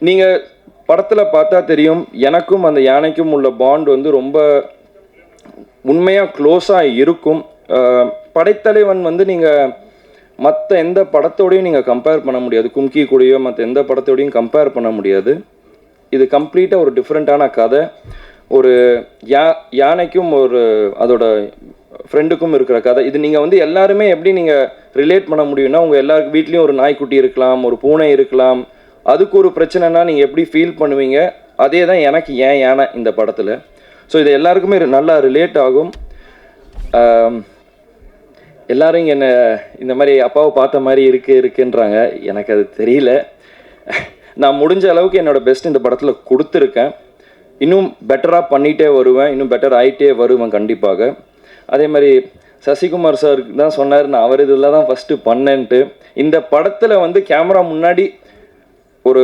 நீங்கள் படத்தில் பார்த்தா தெரியும், எனக்கும் அந்த யானைக்கும் உள்ள பாண்ட் வந்து ரொம்ப உண்மையாக க்ளோஸாக இருக்கும். படைத்தலைவன் வந்து நீங்கள் மற்ற எந்த படத்தோடையும் நீங்கள் கம்பேர் பண்ண முடியாது. கும்கி கூடயோ மற்ற எந்த படத்தோடையும் கம்பேர் பண்ண முடியாது. இது கம்ப்ளீட்டாக ஒரு டிஃப்ரெண்ட்டான கதை. ஒரு யானைக்கும் ஒரு அதோட ஃப்ரெண்டுக்கும் இருக்கிற கதை. இது நீங்கள் வந்து எல்லாருமே எப்படி நீங்கள் ரிலேட் பண்ண முடியும்னா, உங்கள் எல்லாருக்கு வீட்லேயும் ஒரு நாய்க்குட்டி இருக்கலாம், ஒரு பூனை இருக்கலாம். அதுக்கு ஒரு பிரச்சனைனா நீங்கள் எப்படி ஃபீல் பண்ணுவீங்க, அதே தான் எனக்கு ஏன் யானை இந்த படத்தில். ஸோ இது எல்லாருக்குமே நல்லா ரிலேட் ஆகும். எல்லாரும் இங்கே என்ன இந்த மாதிரி அப்பாவை பார்த்த மாதிரி இருக்குன்றாங்க. எனக்கு அது தெரியல. நான் முடிஞ்ச அளவுக்கு என்னோடய பெஸ்ட் இந்த படத்தில் கொடுத்துருக்கேன். இன்னும் பெட்டராக பண்ணிகிட்டே வருவேன், இன்னும் பெட்டர் ஆகிட்டே வருவேன் கண்டிப்பாக. அதே மாதிரி சசிகுமார் சாருக்கு தான் சொன்னார், நான் அவர் இதில் தான் ஃபஸ்ட்டு பண்ணேன்ட்டு. இந்த படத்தில் வந்து கேமரா முன்னாடி ஒரு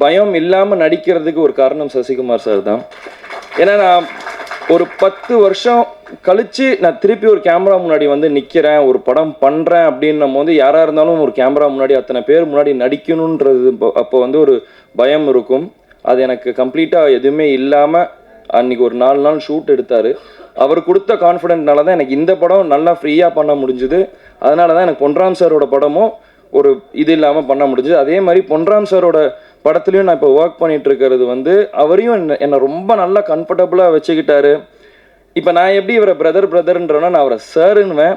பயம் இல்லாமல் நடிக்கிறதுக்கு ஒரு காரணம் சசிகுமார் சார் தான். ஏன்னா நான் ஒரு 10 வருஷம் கழித்து நான் திருப்பி ஒரு கேமரா முன்னாடி வந்து நிற்கிறேன், ஒரு படம் பண்ணுறேன் அப்படின்னும் போது யாராக இருந்தாலும் ஒரு கேமரா முன்னாடி அத்தனை பேர் முன்னாடி நடிக்கணுன்றது அப்போ வந்து ஒரு பயம் இருக்கும். அது எனக்கு கம்ப்ளீட்டாக எதுவுமே இல்லாமல் அன்றைக்கி ஒரு 4 நாள் ஷூட் எடுத்தார். அவர் கொடுத்த கான்ஃபிடென்ட்னால தான் எனக்கு இந்த படம் நல்லா ஃப்ரீயாக பண்ண முடிஞ்சுது. அதனால தான் எனக்கு பொன்ராம் சாரோட படமும் ஒரு இது இல்லாமல் பண்ண முடிஞ்சுது. அதே மாதிரி பொன்ராம் சாரோட படத்துலையும் நான் இப்போ ஒர்க் பண்ணிகிட்டு இருக்கிறது வந்து அவரையும் என்னை ரொம்ப நல்லா கம்ஃபர்டபுளாக வச்சுக்கிட்டாரு. இப்போ நான் எப்படி இவரை பிரதர்ன்றோன்னா நான் அவரை சாருன்னுவேன்.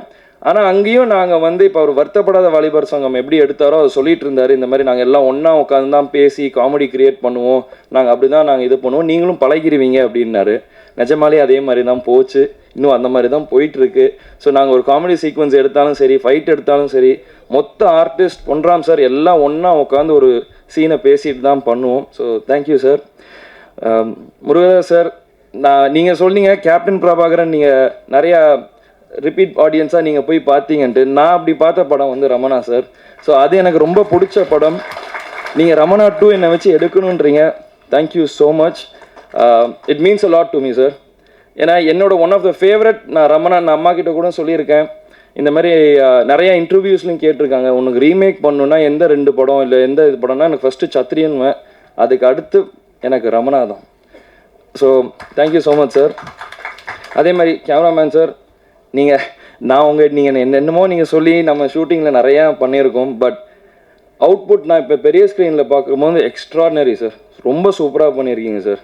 ஆனால் அங்கேயும் நாங்கள் வந்து இப்போ அவர் வருத்தப்படாத வாலிபர் சங்கம் எப்படி எடுத்தாரோ அதை சொல்லிட்டு இருந்தார். இந்த மாதிரி நாங்கள் எல்லாம் ஒன்றா உட்காந்து தான் பேசி காமெடி கிரியேட் பண்ணுவோம், நாங்கள் அப்படி தான் நாங்கள் இது பண்ணுவோம், நீங்களும் பழகிடுவீங்க அப்படின்னாரு. நிஜமாலே அதே மாதிரி தான் போச்சு. இன்னும் அந்த மாதிரி தான் போயிட்டுருக்கு. ஸோ நாங்கள் ஒரு காமெடி சீக்வன்ஸ் எடுத்தாலும் சரி, ஃபைட் எடுத்தாலும் சரி, மொத்த ஆர்டிஸ்ட் பொன்ராம் சார் எல்லாம் ஒன்றா உட்காந்து ஒரு சீனை பேசிட்டு தான் பண்ணுவோம். So thank you sir. Murugadoss sir, நீங்கள் சொன்னீங்க கேப்டன் பிரபாகரன் நீங்கள் நிறையா ரிப்பீட் ஆடியன்ஸாக நீங்கள் போய் பார்த்தீங்கன்ட்டு. நான் அப்படி பார்த்த படம் வந்து ரமணா சார். ஸோ அது எனக்கு ரொம்ப பிடிச்ச படம். நீங்கள் ரமணா 2 என்னை வச்சு எடுக்கணுன்றீங்க. Thank you so much. It means a lot to me sir. ஏன்னா என்னோட ஒன் ஆஃப் த ஃபேவரட். நான் ரமணா நான் அம்மா கிட்ட கூட சொல்லியிருக்கேன். இந்த மாதிரி நிறையா இன்டர்வியூஸ்லையும் கேட்டிருக்காங்க, உனக்கு ரீமேக் பண்ணணுன்னா எந்த 2 படம் இல்லை எந்த இது படம்னா எனக்கு ஃபஸ்ட்டு சத்திரியன்வேன், அதுக்கு அடுத்து எனக்கு ரமணா தான். So thank you so much sir. அதே மாதிரி கேமராமேன் சார், நீங்கள் என்னென்னமோ நீங்கள் சொல்லி நம்ம ஷூட்டிங்கில் நிறையா பண்ணியிருக்கோம். பட் அவுட்புட் நான் இப்போ பெரிய ஸ்க்ரீனில் பார்க்கும்போது எக்ஸ்ட்ராடினரி சார். ரொம்ப சூப்பராக பண்ணியிருக்கீங்க சார்.